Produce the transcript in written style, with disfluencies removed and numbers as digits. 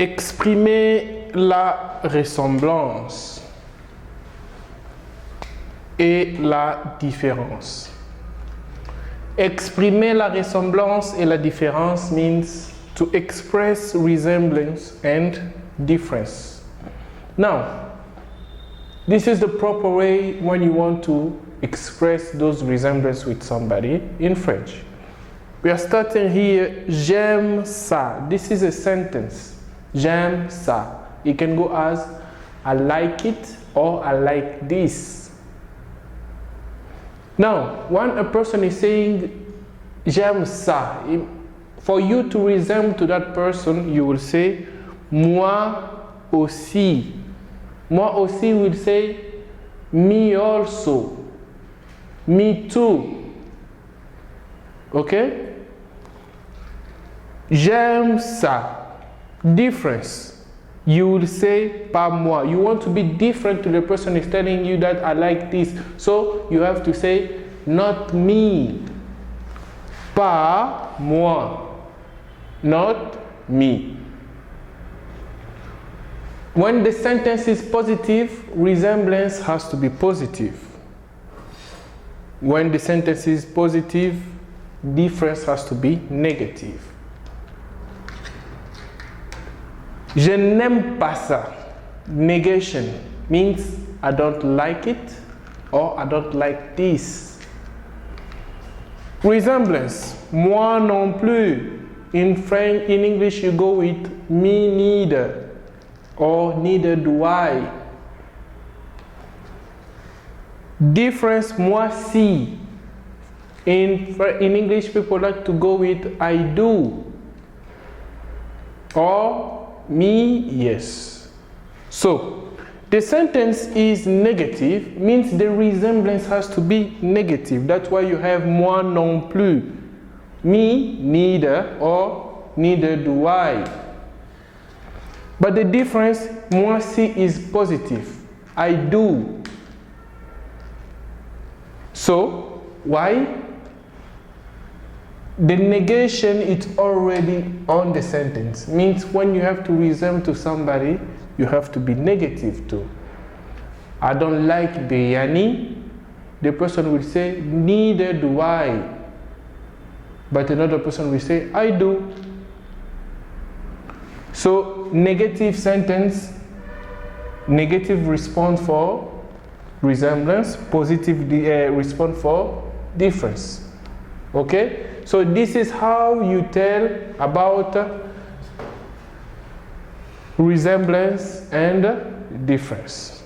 Exprimer la ressemblance et la différence. Exprimer la ressemblance et la différence means to express resemblance and difference. Now, this is the proper way when you want to express those resemblances with somebody in French. We are starting here, j'aime ça. This is a sentence. J'aime ça. It can go as I like it or I like this. Now, when a person is saying j'aime ça, for you to resemble to that person, you will say moi aussi. Moi aussi will say me also. Me too. Okay? J'aime ça. Difference. You will say pas moi. You want to be different to the person who is telling you that I like this. So you have to say not me. Pas moi. Not me. When the sentence is positive, resemblance has to be positive. When the sentence is positive, difference has to be negative. Je n'aime pas ça. Negation means I don't like it or I don't like this. Resemblance, moi non plus. In French, in English you go with me neither or neither do I. Difference, moi si. In English people like to go with I do or me, yes. So, the sentence is negative, means the resemblance has to be negative. That's why you have moi non plus. Me, neither, or neither do I. But the difference, moi si is positive. I do. So, why? The negation is already on the sentence. Means when you have to resemble to somebody, you have to be negative too. I don't like biryani. The person will say, neither do I. But another person will say, I do. So negative sentence, negative response for resemblance, positive response for difference. Okay? So this is how you tell about resemblance and difference.